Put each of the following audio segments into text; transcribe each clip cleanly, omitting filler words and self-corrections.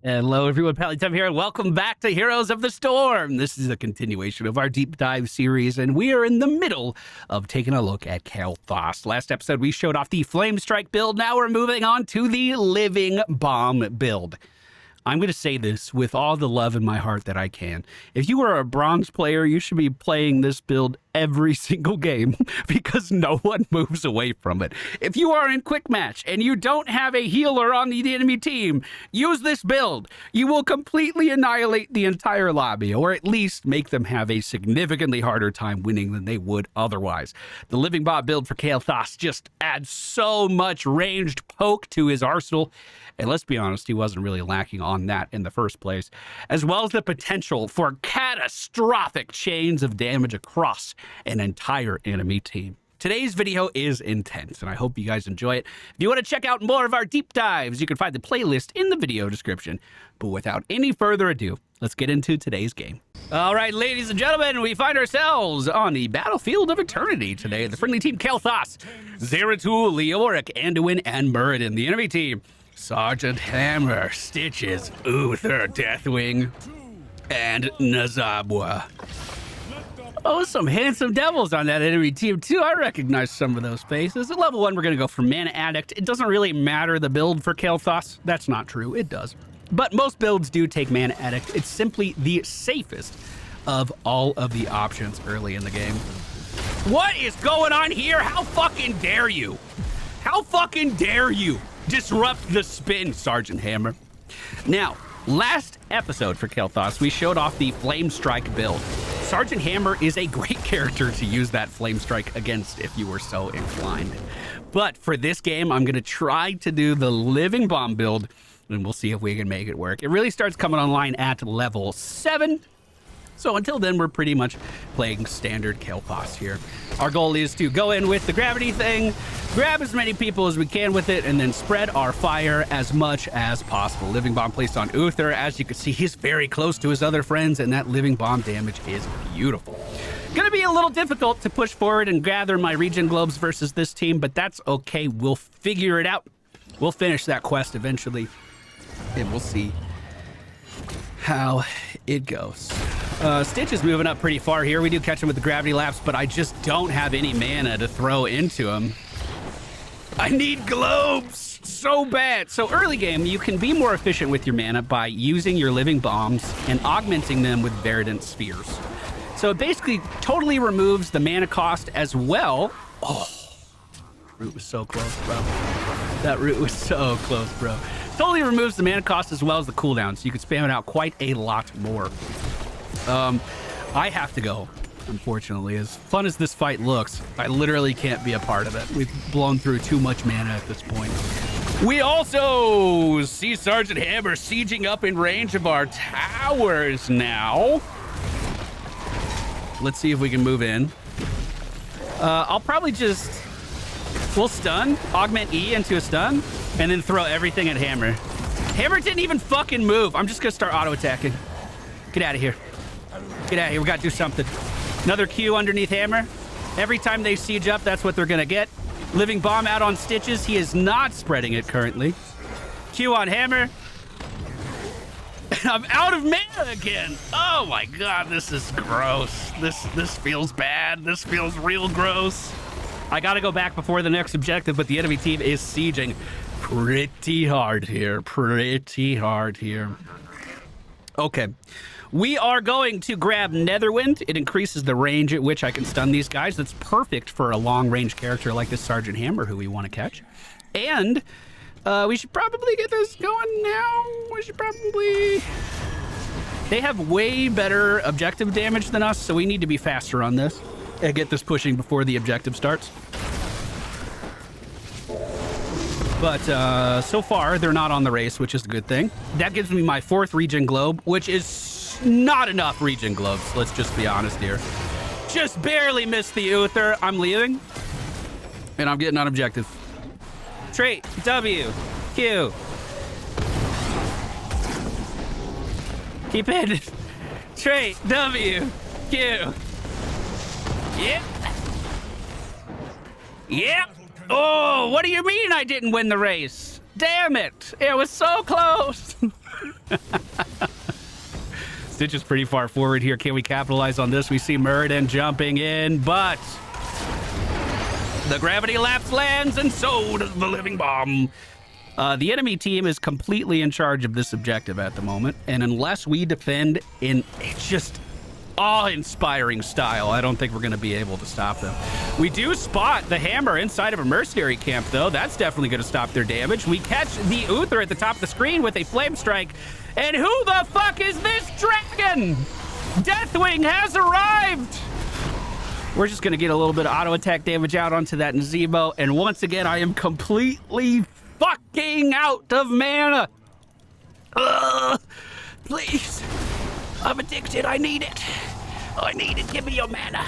Hello everyone, MFPallytime here, and welcome back to Heroes of the Storm. This is a continuation of our deep dive series, and we are in the middle of taking a look at Kael'thas. Last episode, we showed off the Flame Strike build. Now we're moving on to the Living Bomb build. I'm going to say this with all the love in my heart that I can. If you are a bronze player, you should be playing this build every single game because no one moves away from it. If you are in quick match and you don't have a healer on the enemy team, use this build. You will completely annihilate the entire lobby, or at least make them have a significantly harder time winning than they would otherwise. The Living Bomb build for Kael'thas just adds so much ranged poke to his arsenal, and let's be honest, he wasn't really lacking on that in the first place, as well as the potential for catastrophic chains of damage across an entire enemy team. Today's video is intense, and I hope you guys enjoy it. If you want to check out more of our deep dives, you can find the playlist in the video description. But without any further ado, let's get into today's game. All right, ladies and gentlemen, we find ourselves on the battlefield of eternity today. The friendly team Kael'thas, Zeratul, Leoric, Anduin, and Muradin. The enemy team, Sergeant Hammer, Stitches, Uther, Deathwing, and Nazabwa. Oh, some handsome devils on that enemy team, too. I recognize some of those faces. At level 1, we're going to go for Mana Addict. It doesn't really matter the build for Kael'thas. That's not true. It does. But most builds do take Mana Addict. It's simply the safest of all of the options early in the game. What is going on here? How fucking dare you? How fucking dare you disrupt the spin, Sergeant Hammer? Now, last episode for Kael'thas, we showed off the Flame Strike build. Sergeant Hammer is a great character to use that Flame Strike against if you were so inclined. But for this game, I'm going to try to do the Living Bomb build, and we'll see if we can make it work. It really starts coming online at level 7. So until then, we're pretty much playing standard Kael'thas here. Our goal is to go in with the gravity thing, grab as many people as we can with it, and then spread our fire as much as possible. Living Bomb placed on Uther. As you can see, he's very close to his other friends, and that Living Bomb damage is beautiful. Gonna be a little difficult to push forward and gather my regen globes versus this team, but that's okay. We'll figure it out. We'll finish that quest eventually, and we'll see how it goes. Stitch is moving up pretty far here. We do catch him with the gravity lapse, but I just don't have any mana to throw into him. I need globes so bad. So early game, you can be more efficient with your mana by using your living bombs and augmenting them with verdant spheres. So it basically totally removes the mana cost as well. Oh, root was so close, bro. That root was so close, bro. Totally removes the mana cost as well as the cooldown, so you can spam it out quite a lot more. I have to go, unfortunately. As fun as this fight looks, I literally can't be a part of it. We've blown through too much mana at this point. We also see Sergeant Hammer sieging up in range of our towers now. Let's see if we can move in. I'll probably just... We'll stun, augment E into a stun, and then throw everything at Hammer. Hammer didn't even fucking move. I'm just gonna start auto-attacking. Get out of here. Get out of here, we gotta do something. Another Q underneath Hammer. Every time they siege up, that's what they're gonna get. Living Bomb out on Stitches. He is not spreading it currently. Q on Hammer. And I'm out of mana again. Oh my God, this is gross. This feels bad. This feels real gross. I gotta go back before the next objective, but the enemy team is sieging pretty hard here. Pretty hard here. Okay. We are going to grab Netherwind. It increases the range at which I can stun these guys. That's perfect for a long-range character like this Sergeant Hammer who we want to catch. And we should probably get this going now. We should probably... They have way better objective damage than us, so we need to be faster on this and get this pushing before the objective starts. But so far, they're not on the race, which is a good thing. That gives me my 4th regen globe, which is not enough regen globes. Let's just be honest here. Just barely missed the Uther. I'm leaving. And I'm getting on objective. Trait, W, Q. Keep it. Trait, W, Q. Yep. Yep. Oh, what do you mean I didn't win the race? Damn it. It was so close. Stitch is pretty far forward here. Can we capitalize on this? We see Muradin jumping in, but the gravity lapse lands, and so does the living bomb. The enemy team is completely in charge of this objective at the moment, and unless we defend in just awe-inspiring style, I don't think we're going to be able to stop them. We do spot the hammer inside of a mercenary camp, though. That's definitely going to stop their damage. We catch the Uther at the top of the screen with a flame strike. And who the fuck is this dragon? Deathwing has arrived! We're just going to get a little bit of auto attack damage out onto that Nazebo. And once again, I am completely fucking out of mana. Please. I'm addicted. I need it. I need it. Give me your mana.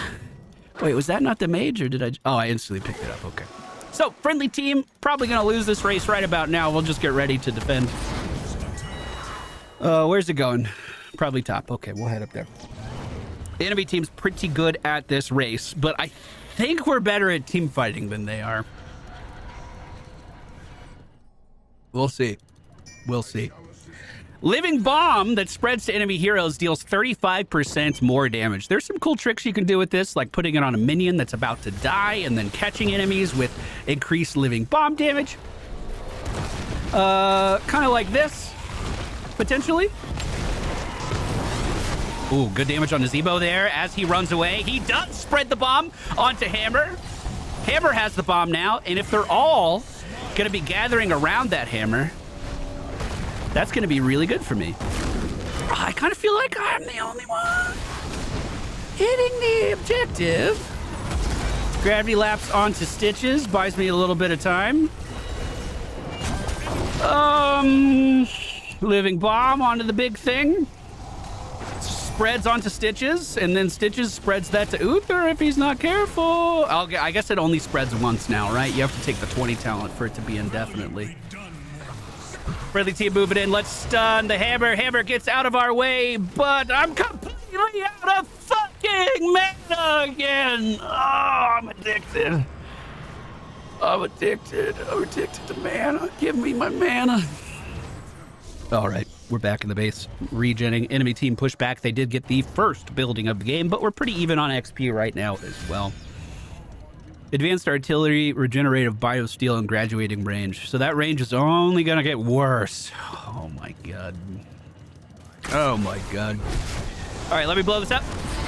Wait, was that not the mage, or did I? Oh, I instantly picked it up. Okay. So, friendly team, probably going to lose this race right about now. We'll just get ready to defend. Where's it going? Probably top. Okay, we'll head up there. The enemy team's pretty good at this race, but I think we're better at team fighting than they are. We'll see. We'll see. Living Bomb that spreads to enemy heroes deals 35% more damage. There's some cool tricks you can do with this, like putting it on a minion that's about to die and then catching enemies with increased Living Bomb damage. Kind of like this, potentially. Ooh, good damage on Nazebo there as he runs away. He does spread the bomb onto Hammer. Hammer has the bomb now, and if they're all going to be gathering around that Hammer, that's going to be really good for me. I kind of feel like I'm the only one hitting the objective. Gravity lapse onto Stitches, buys me a little bit of time. Living Bomb onto the big thing. Spreads onto Stitches, and then Stitches spreads that to Uther if he's not careful. I guess it only spreads once now, right? You have to take the 20 talent for it to be indefinitely. Friendly team moving in. Let's stun the Hammer. Hammer gets out of our way, but I'm completely out of fucking mana again. Oh, I'm addicted. I'm addicted. I'm addicted to mana. Give me my mana. All right, we're back in the base. Regenning. Enemy team push back. They did get the first building of the game, but we're pretty even on XP right now as well. Advanced artillery, regenerative biosteel, and graduating range. So that range is only going to get worse. Oh my god. Oh my god. All right, let me blow this up.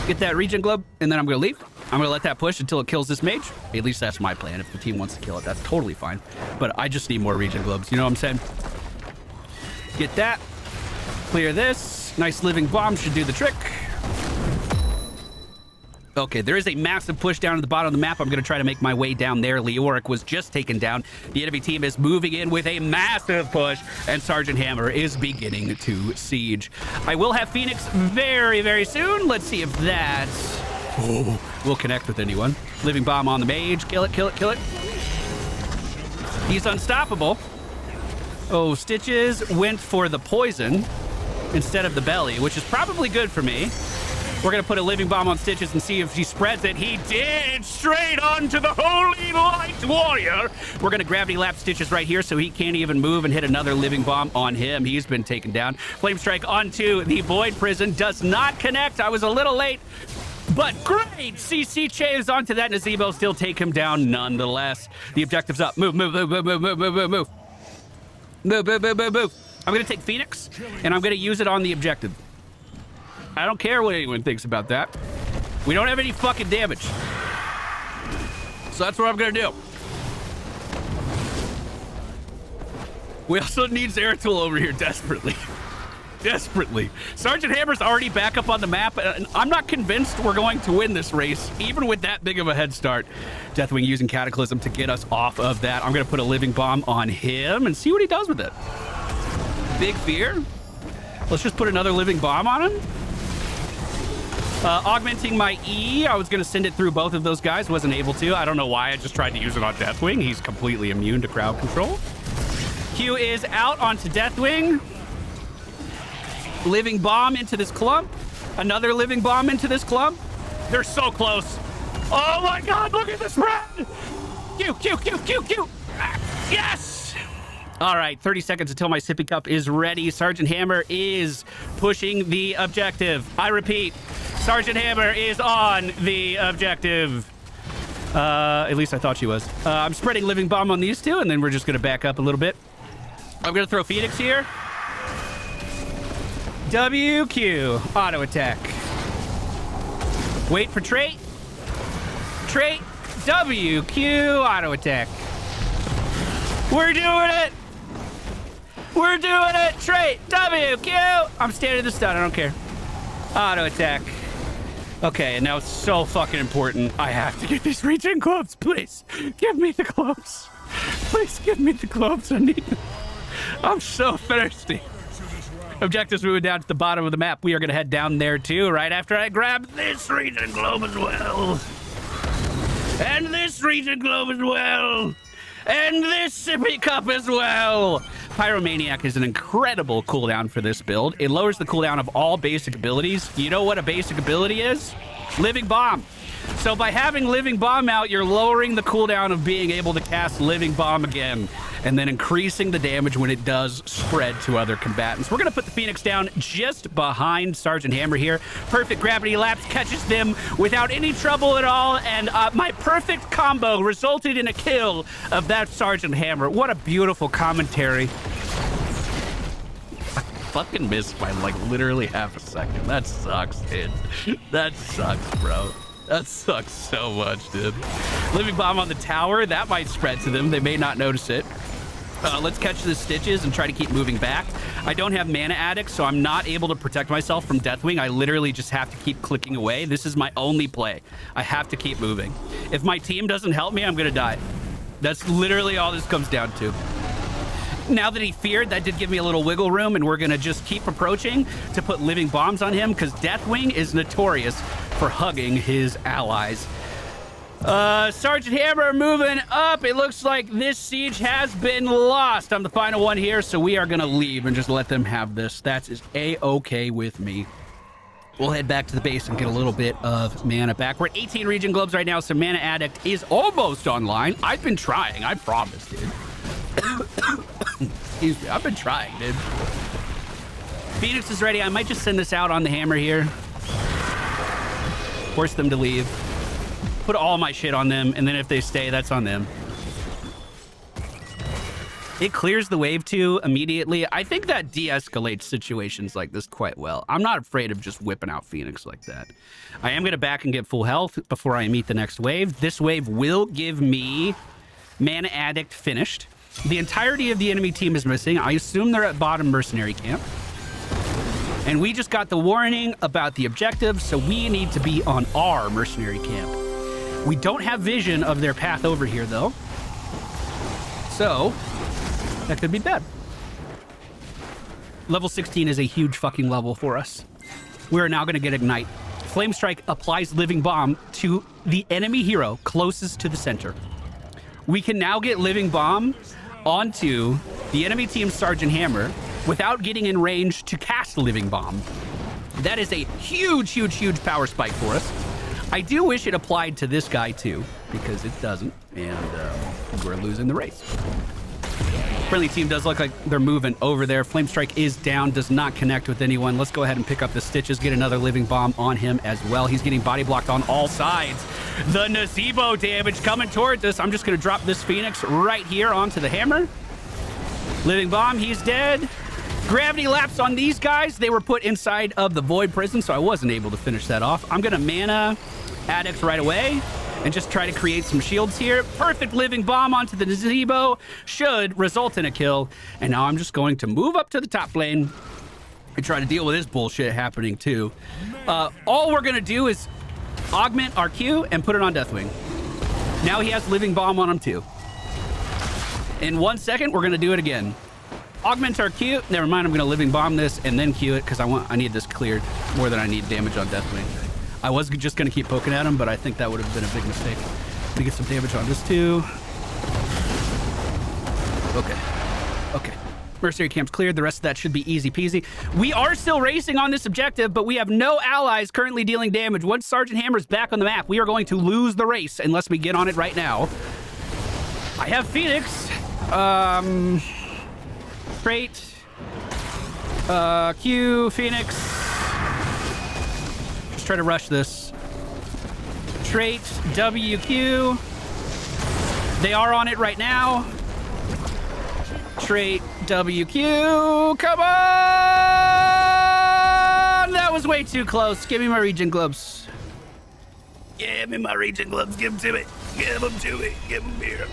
Get that regen globe, and then I'm going to leave. I'm going to let that push until it kills this mage. At least that's my plan. If the team wants to kill it, that's totally fine. But I just need more regen globes. You know what I'm saying? Get that. Clear this. Nice living bomb should do the trick. Okay, there is a massive push down at the bottom of the map. I'm going to try to make my way down there. Leoric was just taken down. The enemy team is moving in with a massive push, and Sergeant Hammer is beginning to siege. I will have Phoenix very, very soon. Let's see if that will connect with anyone. Living bomb on the mage. Kill it, kill it, kill it. He's unstoppable. Oh, Stitches went for the poison instead of the belly, which is probably good for me. We're going to put a living bomb on Stitches and see if she spreads it. He did! Straight onto the Holy Light Warrior! We're going to gravity lap Stitches right here so he can't even move and hit another living bomb on him. He's been taken down. Flame Strike onto the Void Prison. Does not connect. I was a little late. But great! CC chains onto that Nazebo. Still take him down nonetheless. The objective's up. Move, move, move, move, move, move, move, move, move. Move, move, move, move, move. I'm going to take Phoenix, and I'm going to use it on the objective. I don't care what anyone thinks about that. We don't have any fucking damage. So that's what I'm going to do. We also need Zeratul over here desperately. Desperately. Sergeant Hammer's already back up on the map, and I'm not convinced we're going to win this race, even with that big of a head start. Deathwing using Cataclysm to get us off of that. I'm going to put a living bomb on him and see what he does with it. Big fear. Let's just put another living bomb on him. Augmenting my E. I was going to send it through both of those guys. Wasn't able to. I don't know why. I just tried to use it on Deathwing. He's completely immune to crowd control. Q is out onto Deathwing. Living bomb into this clump. Another living bomb into this clump. They're so close. Oh my god, look at the spread! Q, Q, Q, Q, Q! Yes! All right, 30 seconds until my sippy cup is ready. Sergeant Hammer is pushing the objective. I repeat, Sergeant Hammer is on the objective. At least I thought she was. I'm spreading living bomb on these two, and then we're just going to back up a little bit. I'm going to throw Phoenix here. WQ, auto attack. Wait for trait. Trait, WQ, auto attack. We're doing it. We're doing it. Trait, WQ. I'm standing the stun. I don't care. Auto attack. Okay, and now it's so fucking important. I have to get these regen gloves, please. Give me the gloves. Please give me the gloves. I need them. I'm so thirsty. Objectives moving down to the bottom of the map. We are going to head down there too, right after I grab this regen globe as well. And this regen globe as well. And this sippy cup as well. Pyromaniac is an incredible cooldown for this build. It lowers the cooldown of all basic abilities. You know what a basic ability is? Living Bomb. So by having Living Bomb out, you're lowering the cooldown of being able to cast Living Bomb again, and then increasing the damage when it does spread to other combatants. We're going to put the Phoenix down just behind Sergeant Hammer here. Perfect gravity lapse catches them without any trouble at all, and my perfect combo resulted in a kill of that Sergeant Hammer. What a beautiful commentary. I fucking missed by like literally half a second. That sucks, dude. That sucks, bro. That sucks so much, dude. Living Bomb on the tower, that might spread to them. They may not notice it. Let's catch the stitches and try to keep moving back. I don't have Mana Addict, so I'm not able to protect myself from Deathwing. I literally just have to keep clicking away. This is my only play. I have to keep moving. If my team doesn't help me, I'm going to die. That's literally all this comes down to. Now that he feared, that did give me a little wiggle room, and we're going to just keep approaching to put living bombs on him, because Deathwing is notorious for hugging his allies. Sergeant Hammer moving up. It looks like this siege has been lost. I'm the final one here, so we are going to leave and just let them have this. That is A-okay with me. We'll head back to the base and get a little bit of mana back. We're at 18 regen globes right now, so Mana Addict is almost online. I've been trying. I promise, dude. Excuse me. I've been trying, dude. Phoenix is ready. I might just send this out on the hammer here. Force them to leave. Put all my shit on them, and then if they stay, that's on them. It clears the wave too immediately. I think that de-escalates situations like this quite well. I'm not afraid of just whipping out Phoenix like that. I am going to back and get full health before I meet the next wave. This wave will give me Mana Addict finished. The entirety of the enemy team is missing. I assume they're at bottom mercenary camp. And we just got the warning about the objective, so we need to be on our mercenary camp. We don't have vision of their path over here, though. So, that could be bad. Level 16 is a huge fucking level for us. We're now going to get Ignite. Flame Strike applies Living Bomb to the enemy hero closest to the center. We can now get Living Bomb onto the enemy team's Sergeant Hammer without getting in range to cast Living Bomb. That is a huge, huge, huge power spike for us. I do wish it applied to this guy too, because it doesn't, and we're losing the race. Friendly team does look like they're moving over there. Flame Strike is down, does not connect with anyone. Let's go ahead and pick up the stitches, get another Living Bomb on him as well. He's getting body blocked on all sides. The Nocebo damage coming towards us. I'm just going to drop this Phoenix right here onto the hammer. Living Bomb, he's dead. Gravity lapse on these guys. They were put inside of the Void Prison, so I wasn't able to finish that off. I'm going to Mana Addict right away and just try to create some shields here. Perfect Living Bomb onto the Nocebo should result in a kill. And now I'm just going to move up to the top lane and try to deal with this bullshit happening too. All we're going to do is augment our Q and put it on Deathwing. Now he has Living Bomb on him too. In 1 second, we're going to do it again. Augment our Q. Never mind, I'm going to Living Bomb this and then Q it because I need this cleared more than I need damage on Deathwing. I was just going to keep poking at him, but I think that would have been a big mistake. Let me get some damage on this too. Okay. Mercenary camp's cleared. The rest of that should be easy peasy. We are still racing on this objective, but we have no allies currently dealing damage. Once Sergeant Hammer's back on the map, we are going to lose the race unless we get on it right now. I have Phoenix. Trait. Q, Phoenix. Just try to rush this. Trait, WQ. They are on it right now. Trait, WQ. Come on! That was way too close. Give me my regen globes. Give me my regen globes. Give them to me. Give them to me. Give them here.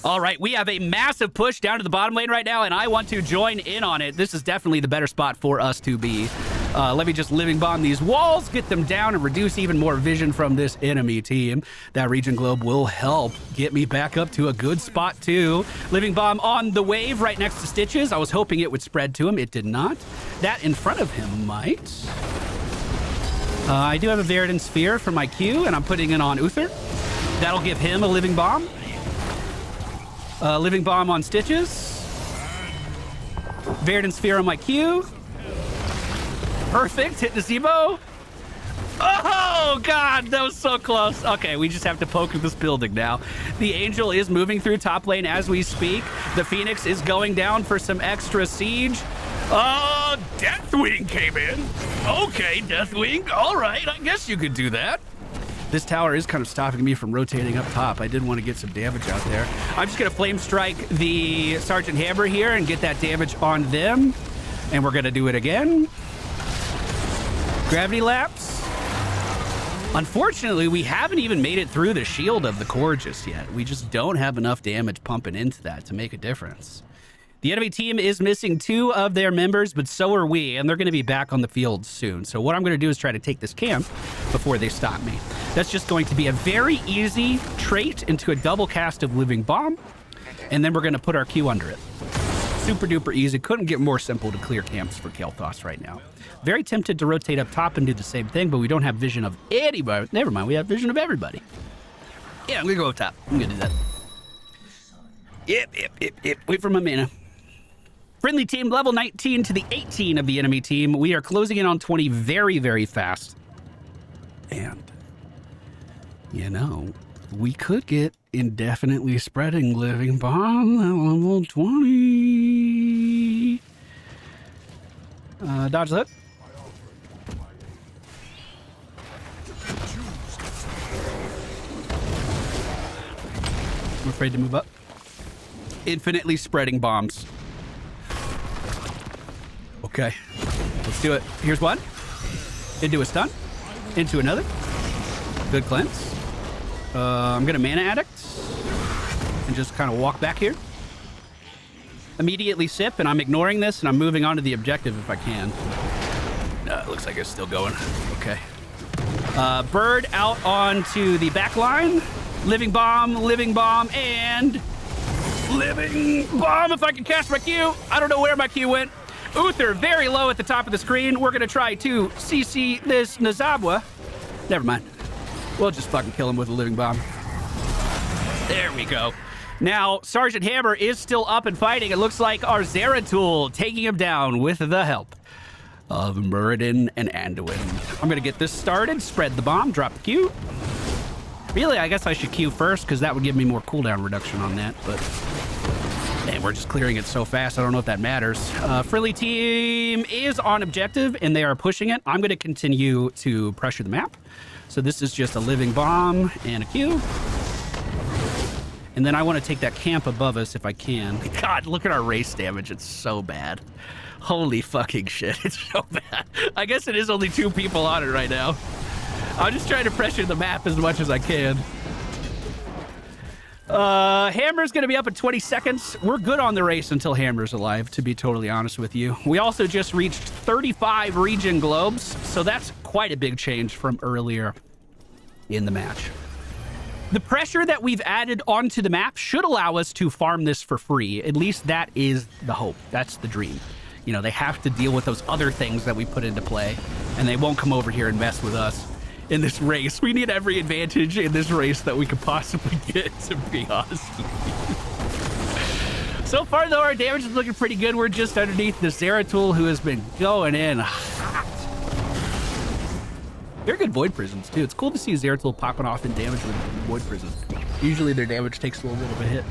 All right, we have a massive push down to the bottom lane right now, and I want to join in on it. This is definitely the better spot for us to be. Let me just living bomb these walls, get them down, and reduce even more vision from this enemy team. That regen globe will help get me back up to a good spot, too. Living bomb on the wave right next to Stitches. I was hoping it would spread to him. It did not. That in front of him might. I do have a Veridan Sphere for my Q, and I'm putting it on Uther. That'll give him a living bomb. Living bomb on Stitches. Veridan Sphere on my Q. Perfect. Hit the Zebo. Oh, God. That was so close. Okay, we just have to poke at this building now. The Angel is moving through top lane as we speak. The Phoenix is going down for some extra siege. Deathwing came in. Okay, Deathwing. All right, I guess you could do that. This tower is kind of stopping me from rotating up top. I did want to get some damage out there. I'm just going to flame strike the Sergeant Hammer here and get that damage on them. And we're going to do it again. Gravity lapse. Unfortunately, we haven't even made it through the shield of the core just yet. We just don't have enough damage pumping into that to make a difference. The enemy team is missing 2 of their members, but so are we, and they're going to be back on the field soon. So what I'm going to do is try to take this camp before they stop me. That's just going to be a very easy trait into a double cast of Living Bomb, and then we're going to put our Q under it. Super duper easy. Couldn't get more simple to clear camps for Kael'thas right now. Very tempted to rotate up top and do the same thing, but we don't have vision of anybody. Never mind, we have vision of everybody. Yeah, I'm going to go up top. I'm going to do that. Yep. Wait for my mana. Friendly team, level 19 to the 18 of the enemy team. We are closing in on 20 very, very fast. And, you know, we could get indefinitely spreading Living Bomb at level 20. Dodge that. I'm afraid to move up. Infinitely spreading bombs. Okay, let's do it. Here's one. Into a stun. Into another. Good cleanse. I'm going to Mana Addict. And just kind of walk back here. Immediately sip, and I'm ignoring this, and I'm moving on to the objective if I can. It looks like it's still going. Okay. Bird out onto the back line. Living Bomb, and Living Bomb if I can cast my Q. I don't know where my Q went. Uther very low at the top of the screen. We're going to try to CC this Nazabwa. Never mind. We'll just fucking kill him with a Living Bomb. There we go. Now, Sergeant Hammer is still up and fighting. It looks like our Zeratul taking him down with the help of Muradin and Anduin. I'm going to get this started. Spread the bomb. Drop the Q. Really, I guess I should Q first because that would give me more cooldown reduction on that, but... And we're just clearing it so fast, I don't know if that matters. Friendly team is on objective, and they are pushing it. I'm going to continue to pressure the map. So this is just a Living Bomb and a Q. And then I want to take that camp above us if I can. God, look at our race damage. It's so bad. Holy fucking shit. It's so bad. I guess it is only 2 people on it right now. I'm just trying to pressure the map as much as I can. Hammer's going to be up in 20 seconds. We're good on the race until Hammer's alive, to be totally honest with you. We also just reached 35 regen globes, so that's quite a big change from earlier in the match. The pressure that we've added onto the map should allow us to farm this for free. At least that is the hope. That's the dream. You know, they have to deal with those other things that we put into play, and they won't come over here and mess with us. In this race, we need every advantage in this race that we could possibly get, to be honest with you. So far, though, our damage is looking pretty good. We're just underneath the Zeratul, who has been going in hot. They're good Void Prisons, too. It's cool to see Zeratul popping off in damage with Void Prisons. Usually their damage takes a little bit of a hit.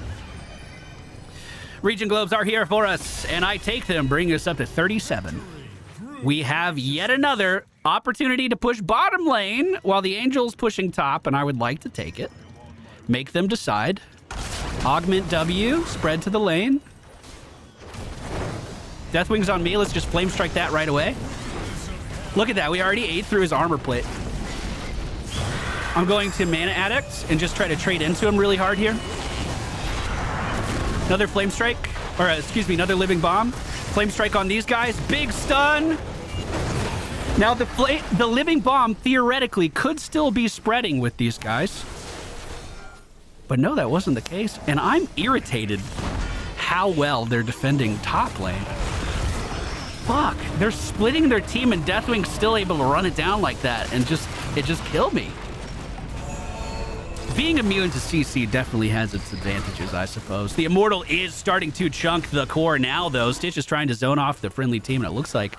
Region Globes are here for us, and I take them, bringing us up to 37. We have yet another opportunity to push bottom lane while the Angel's pushing top, and I would like to take it. Make them decide. Augment W, spread to the lane. Deathwing's on me. Let's just flame strike that right away. Look at that. We already ate through his armor plate. I'm going to Mana Addict and just try to trade into him really hard here. Another flame strike, or excuse me, another living bomb. Flame strike on these guys. Big stun. Now the living bomb theoretically could still be spreading with these guys. But no, that wasn't the case. And I'm irritated how well they're defending top lane. Fuck, they're splitting their team and Deathwing's still able to run it down like that, and it just killed me. Being immune to CC definitely has its advantages, I suppose. The Immortal is starting to chunk the core now, though. Stitch is trying to zone off the friendly team, and it looks like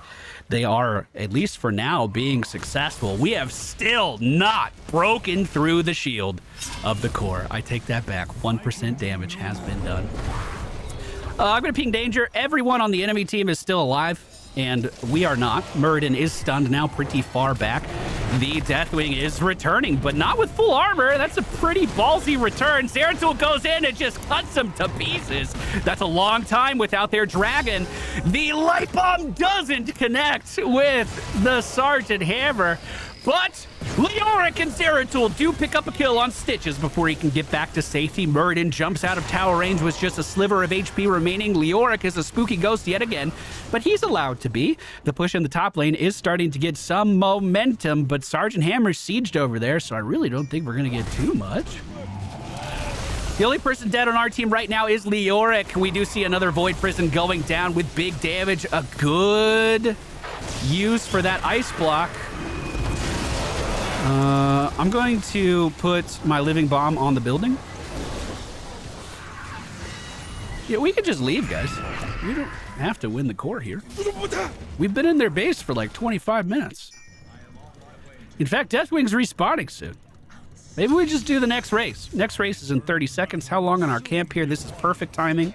they are, at least for now, being successful. We have still not broken through the shield of the core. I take that back. 1% damage has been done. I'm going to ping danger. Everyone on the enemy team is still alive, and we are not. Muradin is stunned now pretty far back. The Deathwing is returning, but not with full armor. That's a pretty ballsy return. Zeratul goes in and just cuts him to pieces. That's a long time without their dragon. The light bomb doesn't connect with the Sergeant Hammer, but Leoric and Zeratul do pick up a kill on Stitches before he can get back to safety. Muradin jumps out of tower range with just a sliver of HP remaining. Leoric is a spooky ghost yet again, but he's allowed to be. The push in the top lane is starting to get some momentum, but Sergeant Hammer's sieged over there, so I really don't think we're going to get too much. The only person dead on our team right now is Leoric. We do see another Void Prison going down with big damage. A good use for that ice block. I'm going to put my living bomb on the building. Yeah, we could just leave, guys. We don't have to win the core here. We've been in their base for like 25 minutes. In fact, Deathwing's respawning soon. Maybe we just do the next race. Next race is in 30 seconds. How long on our camp here? This is perfect timing.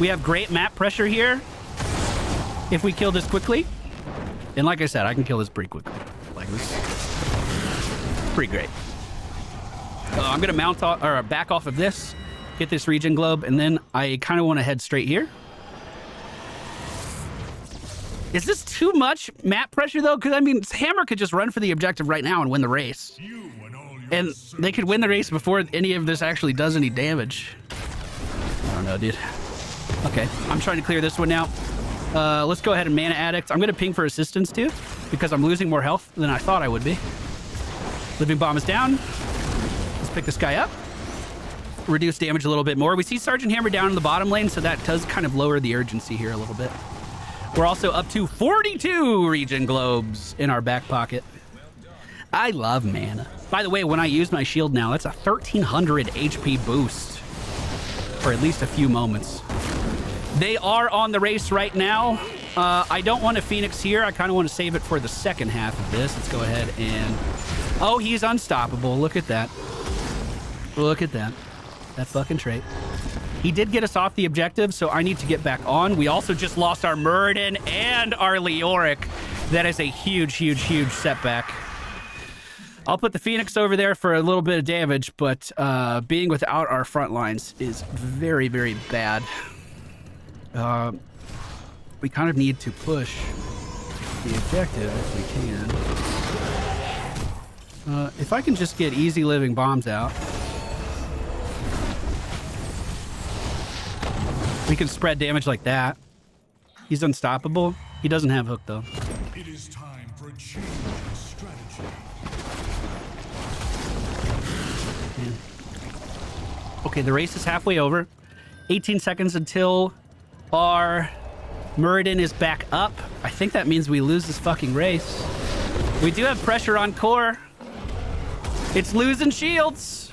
We have great map pressure here if we kill this quickly. And like I said, I can kill this pretty quickly. Like this. Pretty great. I'm gonna mount off, or back off of this, get this region globe, and then I kind of want to head straight here. Is this too much map pressure though? Because I mean, Hammer could just run for the objective right now and win the race, and they could win the race before any of this actually does any damage. I don't know, dude. Okay, I'm trying to clear this one now. Let's go ahead and Mana Addict. I'm gonna ping for assistance too, because I'm losing more health than I thought I would be. Living bomb is down. Let's pick this guy up. Reduce damage a little bit more. We see Sergeant Hammer down in the bottom lane, so that does kind of lower the urgency here a little bit. We're also up to 42 region globes in our back pocket. I love mana. By the way, when I use my shield now, that's a 1300 HP boost for at least a few moments. They are on the race right now. I don't want a Phoenix here. I kind of want to save it for the second half of this. Let's go ahead and... Oh, he's unstoppable. Look at that. Look at that. That fucking trait. He did get us off the objective, so I need to get back on. We also just lost our Muradin and our Leoric. That is a huge, huge, huge setback. I'll put the Phoenix over there for a little bit of damage, but being without our front lines is very, very bad. We kind of need to push the objective if we can. If I can just get easy living bombs out, we can spread damage like that. He's unstoppable. He doesn't have hook though. It is time for a change in strategy. Yeah. Okay, the race is halfway over. 18 seconds until our Muradin is back up. I think that means we lose this fucking race. We do have pressure on core. It's losing shields.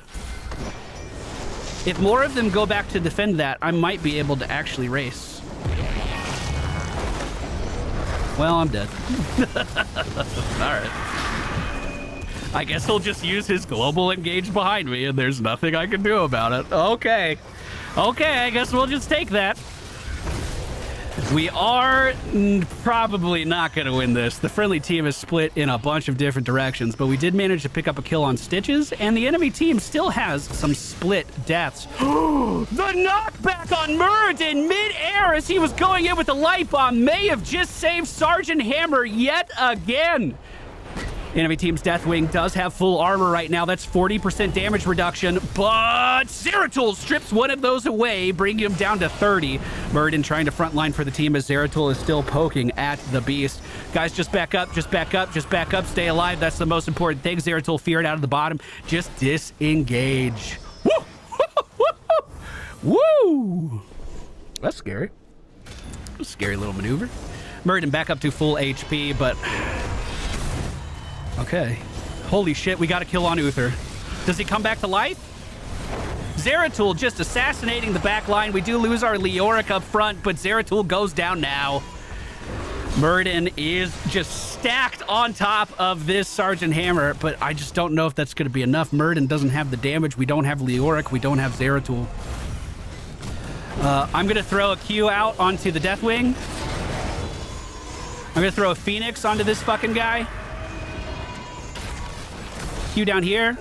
If more of them go back to defend that, I might be able to actually race. Well, I'm dead. All right. I guess he'll just use his global engage behind me, and there's nothing I can do about it. Okay. Okay, I guess we'll just take that. We are probably not going to win this. The friendly team is split in a bunch of different directions, but we did manage to pick up a kill on Stitches, and the enemy team still has some split deaths. The knockback on Murd in mid-air as he was going in with a light bomb may have just saved Sergeant Hammer yet again. Enemy team's Deathwing does have full armor right now. That's 40% damage reduction, but Zeratul strips one of those away, bringing him down to 30. Murden trying to frontline for the team as Zeratul is still poking at the beast. Guys, just back up, just back up, just back up. Stay alive. That's the most important thing. Zeratul feared out of the bottom. Just disengage. Woo! Woo! That's scary. A scary little maneuver. Murden back up to full HP, but... Okay. Holy shit, we got a kill on Uther. Does he come back to life? Zeratul just assassinating the back line. We do lose our Leoric up front, but Zeratul goes down now. Murden is just stacked on top of this Sergeant Hammer, but I just don't know if that's going to be enough. Murden doesn't have the damage. We don't have Leoric. We don't have Zeratul. I'm going to throw a Q out onto the Deathwing. I'm going to throw a Phoenix onto this fucking guy. Q down here.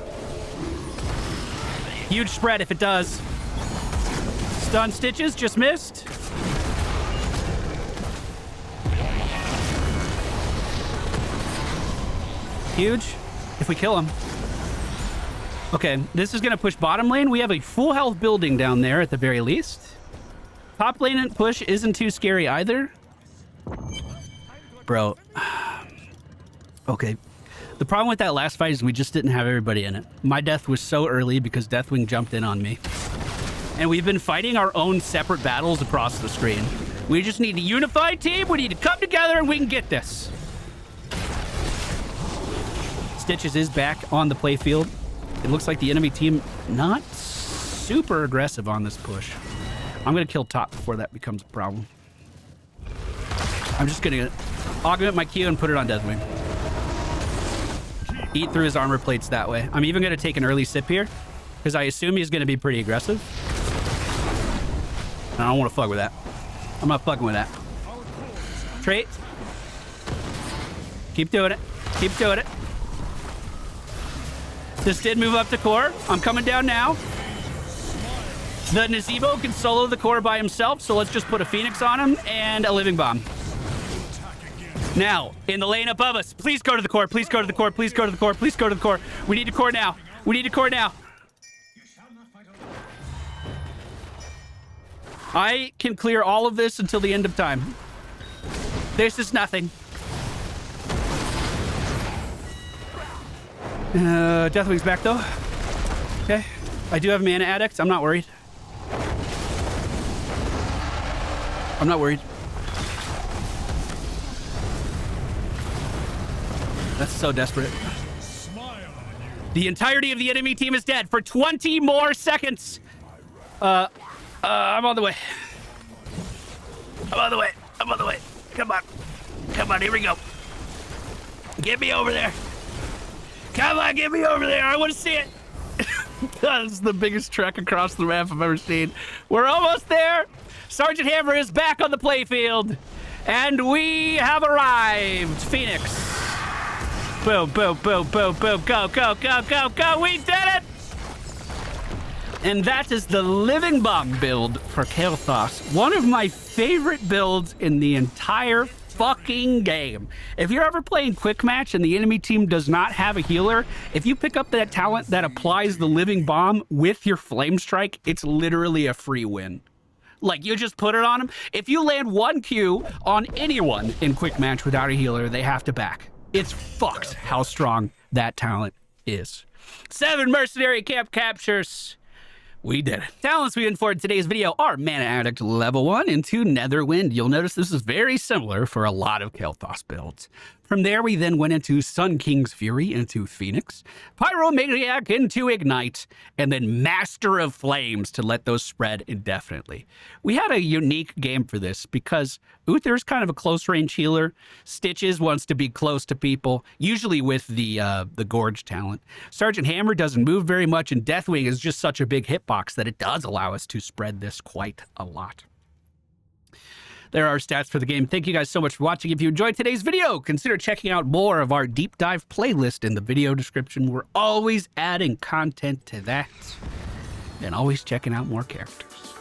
Huge spread if it does. Stun Stitches, just missed. Huge, if we kill him. Okay, this is gonna push bottom lane. We have a full health building down there at the very least. Top lane and push isn't too scary either. Bro. Okay. The problem with that last fight is we just didn't have everybody in it. My death was so early because Deathwing jumped in on me. And we've been fighting our own separate battles across the screen. We just need a unified team. We need to come together and we can get this. Stitches is back on the playfield. It looks like the enemy team not super aggressive on this push. I'm going to kill top before that becomes a problem. I'm just going to augment my Q and put it on Deathwing. Eat through his armor plates that way. I'm even going to take an early sip here because I assume he's going to be pretty aggressive. And I don't want to fuck with that. I'm not fucking with that. Trait. Keep doing it. Keep doing it. This did move up to core. I'm coming down now. The Nazebo can solo the core by himself, so let's just put a Phoenix on him and a Living Bomb. Now, in the lane above us, please go to the core, please go to the core, please go to the core, please go to the core. We need a core now. We need a core now. I can clear all of this until the end of time. This is nothing. Deathwing's back though. Okay. I do have Mana Addict. I'm not worried. I'm not worried. That's so desperate. The entirety of the enemy team is dead for 20 more seconds. I'm on the way. I'm on the way. I'm on the way. Come on. Come on, here we go. Get me over there. Come on, get me over there. I want to see it. This is the biggest trek across the map I've ever seen. We're almost there. Sergeant Hammer is back on the playfield. And we have arrived. Phoenix. Boom, boom, boom, boom, boom. Go, go, go, go, go. We did it. And that is the Living Bomb build for Kael'thas. One of my favorite builds in the entire fucking game. If you're ever playing quick match and the enemy team does not have a healer, if you pick up that talent that applies the Living Bomb with your Flame Strike, it's literally a free win. Like, you just put it on them. If you land one Q on anyone in quick match without a healer, they have to back. It's fucked how strong that talent is. 7 mercenary camp captures. We did it. Talents we in for in today's video are Mana Addict level 1 into Netherwind. You'll notice this is very similar for a lot of Kael'thas builds. From there, we then went into Sun King's Fury into Phoenix, Pyromaniac into Ignite, and then Master of Flames to let those spread indefinitely. We had a unique game for this because Uther's kind of a close-range healer. Stitches wants to be close to people, usually with the Gorge talent. Sergeant Hammer doesn't move very much, and Deathwing is just such a big hitbox that it does allow us to spread this quite a lot. There are stats for the game. Thank you guys so much for watching. If you enjoyed today's video, consider checking out more of our deep dive playlist in the video description. We're always adding content to that and always checking out more characters.